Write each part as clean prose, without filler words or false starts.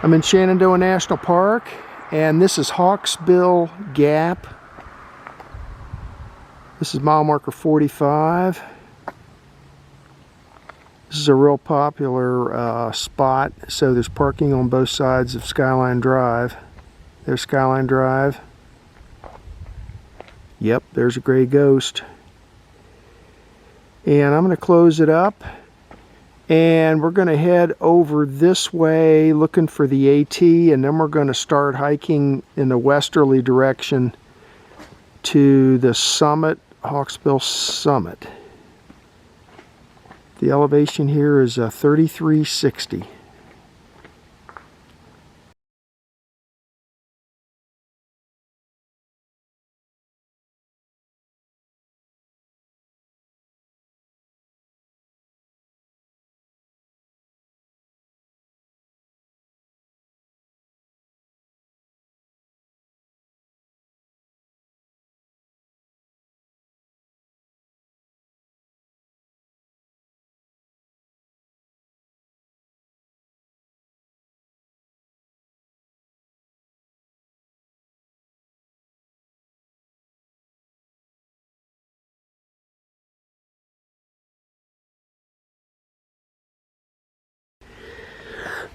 I'm in Shenandoah National Park, and this is Hawksbill Gap. This is mile marker 45. This is a real popular spot, so there's parking on both sides of Skyland Drive. There's Skyland Drive. Yep, there's a gray ghost. And I'm going to close it up, and we're going to head over this way looking for the AT, and then we're going to start hiking in the westerly direction to the summit, Hawksbill Summit. The elevation here is 3360.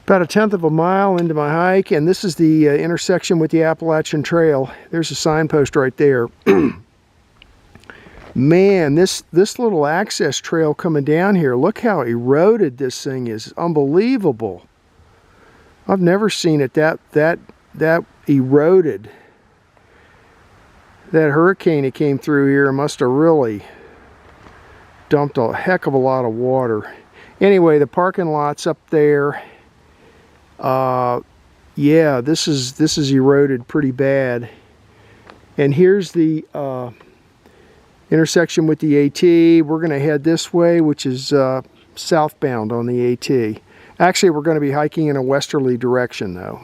About 1/10 of a mile into my hike, and this is the intersection with the Appalachian Trail. There's a signpost right there. Man, this little access trail coming down here, look how eroded this thing is. Unbelievable. I've never seen it that eroded. That hurricane that came through here must have really dumped a heck of a lot of water. Anyway, the parking lot's up there. Yeah, this is eroded pretty bad. And here's the intersection with the AT. We're going to head this way, which is southbound on the AT. Actually, we're going to be hiking in a westerly direction, though.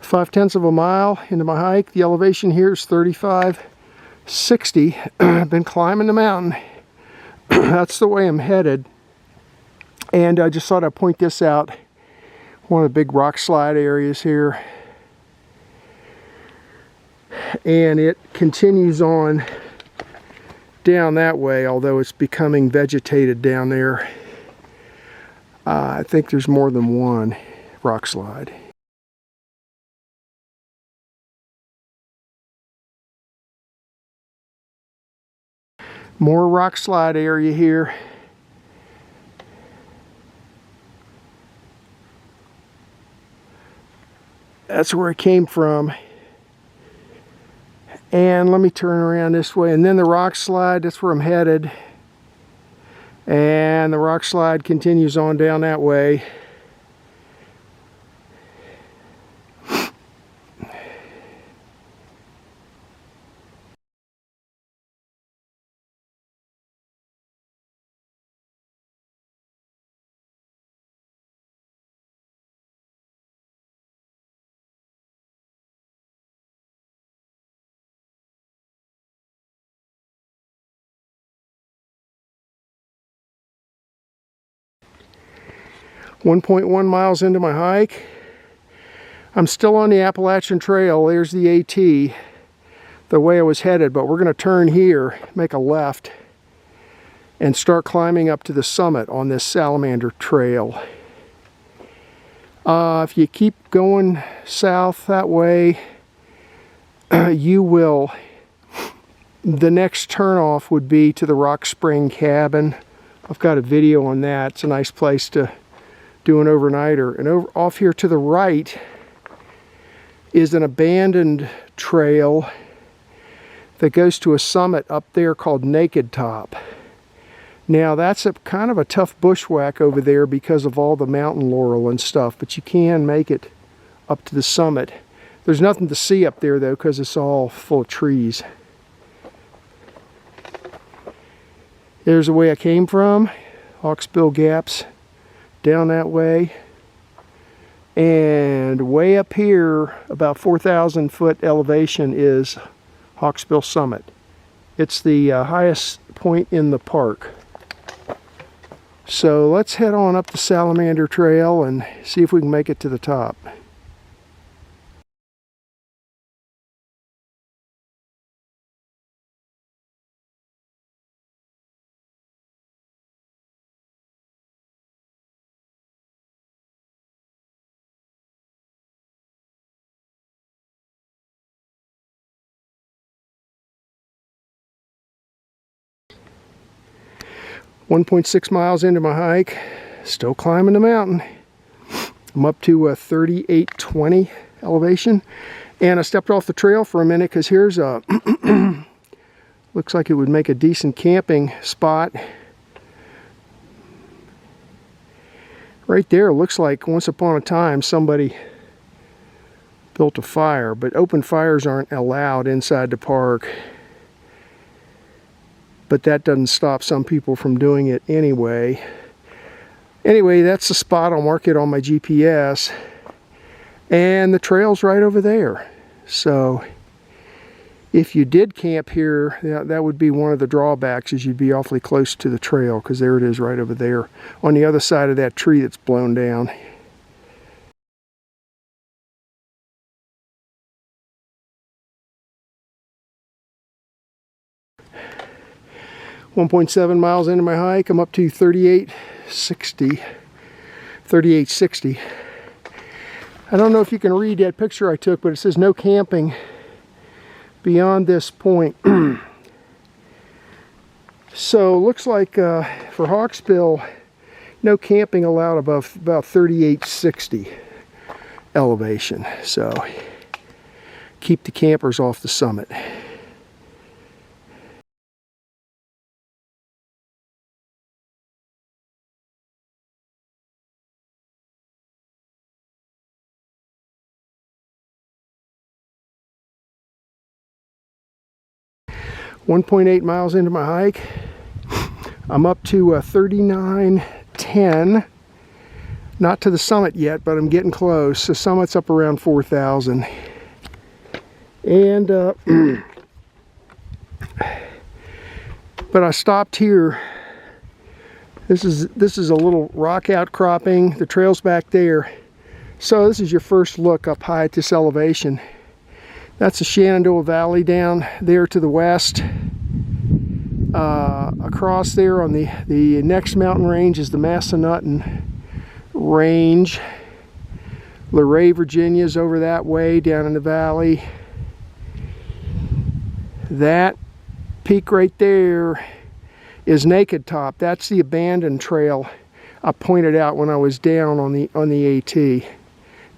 Five-tenths of a mile into my hike. The elevation here is 3560. I've been climbing the mountain. That's the way I'm headed. And I just thought I'd point this out. One of the big rock slide areas here. And it continues on down that way, although it's becoming vegetated down there. I think there's more than one rock slide. More rock slide area here. That's where it came from. And let me turn around this way. And then the rock slide, that's where I'm headed. And the rock slide continues on down that way. .1 miles into my hike. I'm still on the Appalachian Trail. There's the AT, the way I was headed, but we're going to turn here, make a left, and start climbing up to the summit on this Salamander Trail. If you keep going south that way, you will, the next turnoff would be to the Rock Spring Cabin. I've got a video on that. It's a nice place to do an overnighter. And off here to the right is an abandoned trail that goes to a summit up there called Naked Top. Now that's a kind of a tough bushwhack over there because of all the mountain laurel and stuff, but you can make it up to the summit. There's nothing to see up there though because it's all full of trees. There's the way I came from, Hawksbill Gaps down that way. And way up here, about 4,000 foot elevation, is Hawksbill Summit. It's the highest point in the park. So let's head on up the Salamander Trail and see if we can make it to the top. .6 miles into my hike, still climbing the mountain. I'm up to 3820 elevation, and I stepped off the trail for a minute because here's a looks like it would make a decent camping spot. Right there, looks like once upon a time somebody built a fire, but open fires aren't allowed inside the park. But that doesn't stop some people from doing it anyway. Anyway, that's the spot. I'll mark it on my GPS. And the trail's right over there. So if you did camp here, that would be one of the drawbacks, is you'd be awfully close to the trail, because there it is right over there on the other side of that tree that's blown down. .7 miles into my hike, I'm up to 3860. I don't know if you can read that picture I took, but it says no camping beyond this point. So looks like for Hawksbill, no camping allowed above about 3860 elevation. So keep the campers off the summit. .8 miles into my hike, I'm up to 3910. Not to the summit yet, but I'm getting close. The summit's up around 4,000. And but I stopped here. This is a little rock outcropping. The trail's back there. So this is your first look up high at this elevation. That's the Shenandoah Valley down there to the west. Across there on the next mountain range is the Massanutten Range. Luray, Virginia's over that way down in the valley. That peak right there is Naked Top. That's the abandoned trail I pointed out when I was down on the AT.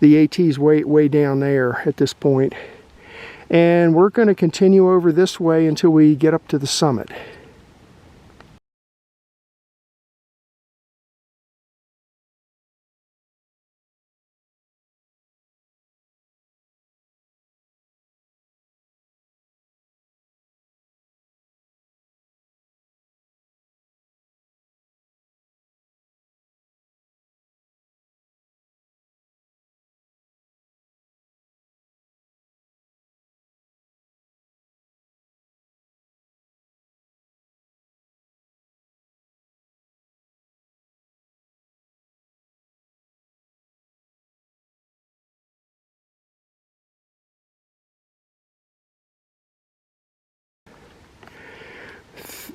The AT's way down there at this point. And we're going to continue over this way until we get up to the summit.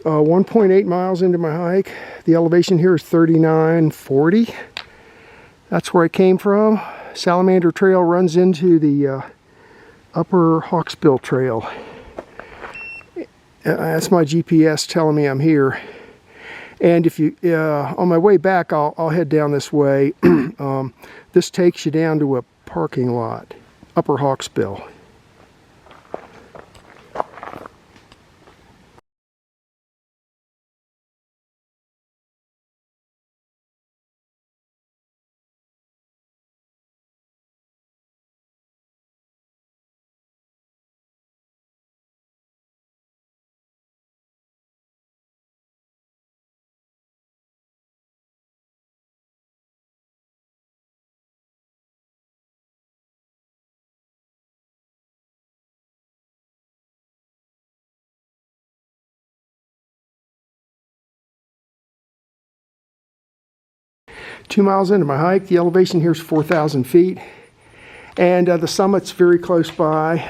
Uh, 1.8 miles into my hike. The elevation here is 3940. That's where I came from. Salamander Trail runs into the upper Hawksbill Trail. That's my GPS telling me I'm here. And if you, on my way back, I'll head down this way. This takes you down to a parking lot. Upper Hawksbill. Two miles into my hike, the elevation here is 4,000 feet, and the summit's very close by,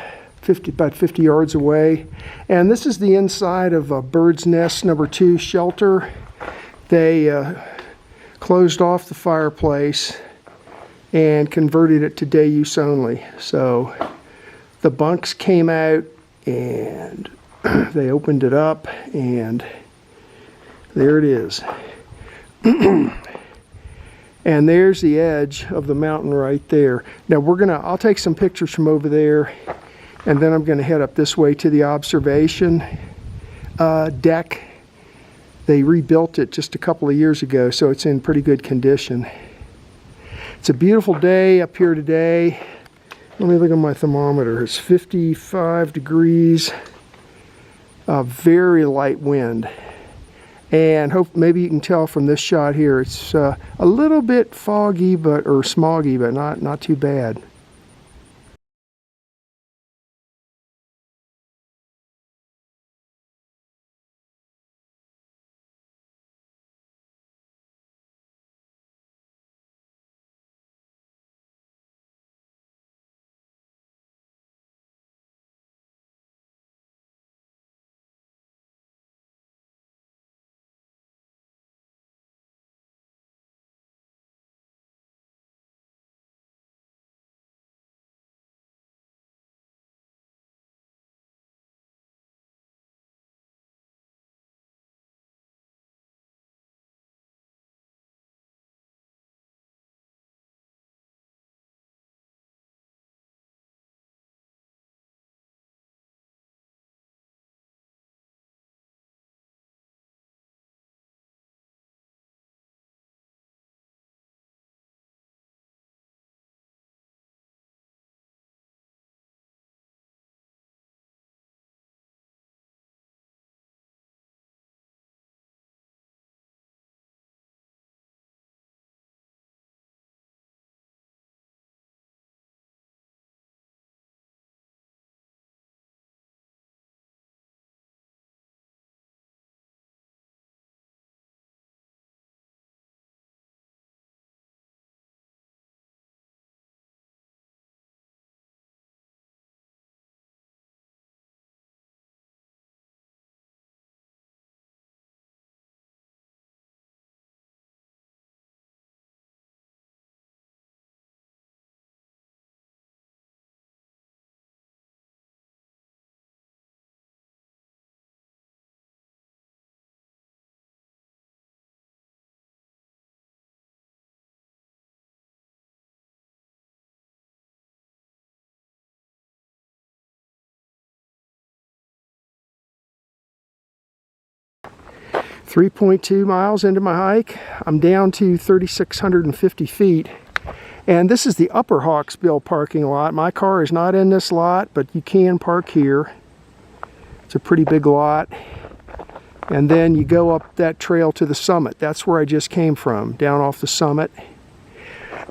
about 50 yards away. And this is the inside of Bird's Nest #2 shelter. They closed off the fireplace and converted it to day use only. So the bunks came out and they opened it up, and there it is. And there's the edge of the mountain right there. Now I'll take some pictures from over there, and then I'm gonna head up this way to the observation deck. They rebuilt it just a couple of years ago, so it's in pretty good condition. It's a beautiful day up here today. Let me look at my thermometer. It's 55 degrees, very light wind. And maybe you can tell from this shot here, it's a little bit foggy or smoggy, but not too bad. .2 miles into my hike, I'm down to 3,650 feet. And this is the Upper Hawksbill parking lot. My car is not in this lot, but you can park here. It's a pretty big lot. And then you go up that trail to the summit. That's where I just came from, down off the summit.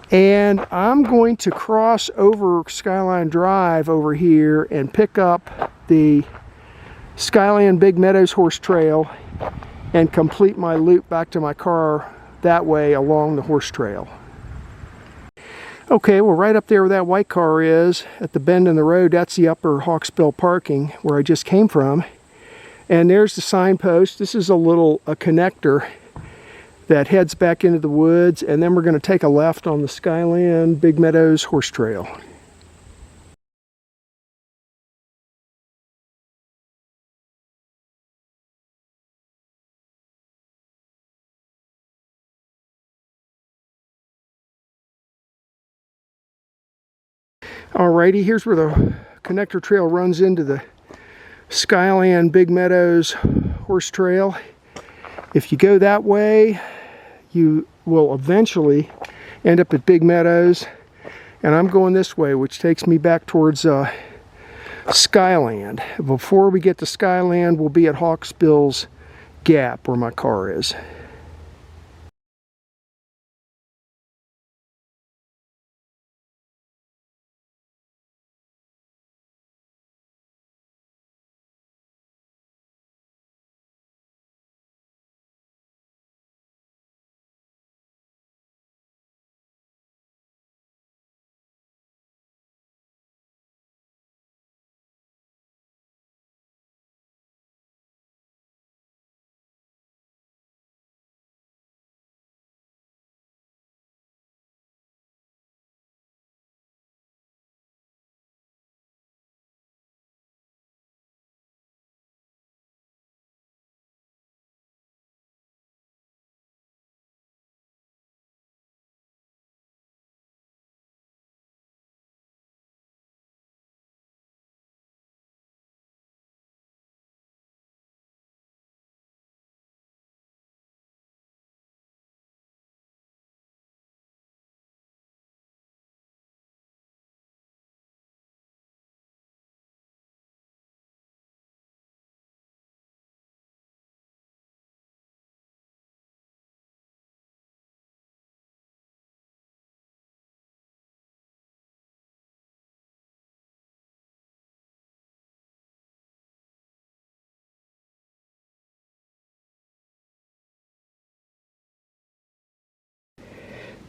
And I'm going to cross over Skyline Drive over here and pick up the Skyland Meadows Horse Trail and complete my loop back to my car that way along the horse trail. Okay, well, right up there where that white car is, at the bend in the road, that's the Upper Hawksbill parking where I just came from. And there's the signpost. This is a connector that heads back into the woods, and then we're going to take a left on the Skyland Meadows Horse Trail. Alrighty, here's where the connector trail runs into the Skyland Big Meadows Horse Trail. If you go that way, you will eventually end up at Big Meadows, and I'm going this way, which takes me back towards Skyland. Before we get to Skyland, we'll be at Hawksbill's Gap, where my car is.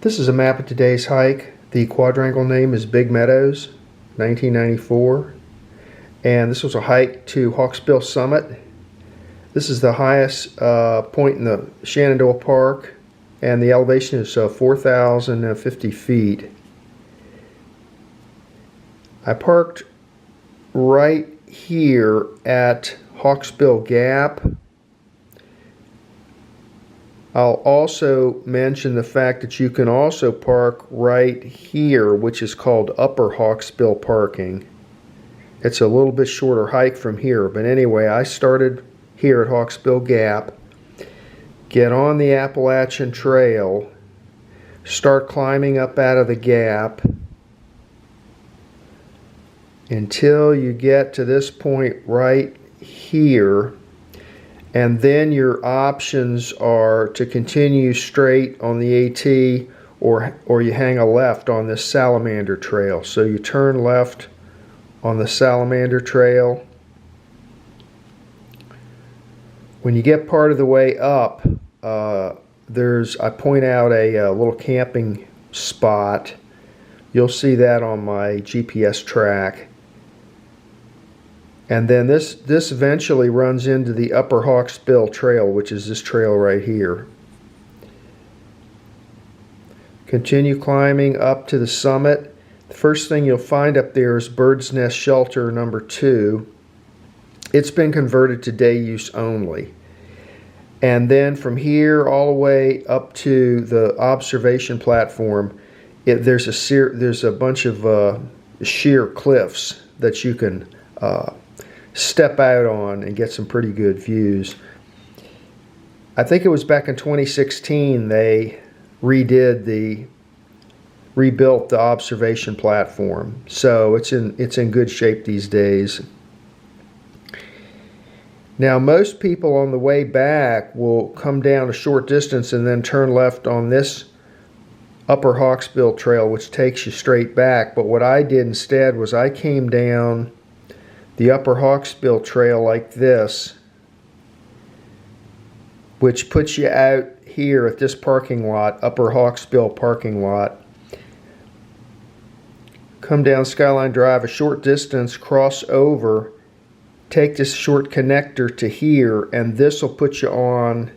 This is a map of today's hike. The quadrangle name is Big Meadows, 1994. And this was a hike to Hawksbill Summit. This is the highest point in the Shenandoah Park, and the elevation is 4,050 feet. I parked right here at Hawksbill Gap. I'll also mention the fact that you can also park right here, which is called Upper Hawksbill parking. It's a little bit shorter hike from here, but anyway, I started here at Hawksbill Gap, get on the Appalachian Trail, start climbing up out of the gap until you get to this point right here. And then your options are to continue straight on the AT, or you hang a left on this Salamander Trail. So you turn left on the Salamander Trail. When you get part of the way up, I point out a little camping spot. You'll see that on my GPS track. And then this eventually runs into the Upper Hawksbill Trail, which is this trail right here. Continue climbing up to the summit. The first thing you'll find up there is Bird's Nest Shelter number 2. It's been converted to day use only. And then from here all the way up to the observation platform, there's a bunch of sheer cliffs that you can step out on and get some pretty good views. I think it was back in 2016 they rebuilt the observation platform, so it's in good shape these days. Now most people on the way back will come down a short distance and then turn left on this Upper Hawksbill Trail, which takes you straight back, but what I did instead was I came down the Upper Hawksbill Trail like this, which puts you out here at this parking lot, Upper Hawksbill parking lot. Come down Skyline Drive a short distance, cross over, take this short connector to here, and this will put you on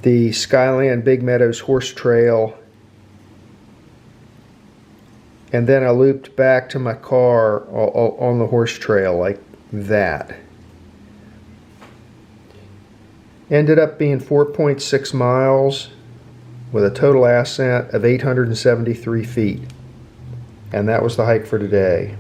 the Skyland Big Meadows Horse Trail. And then I looped back to my car on the horse trail like that. Ended up being 4.6 miles with a total ascent of 873 feet. And that was the hike for today.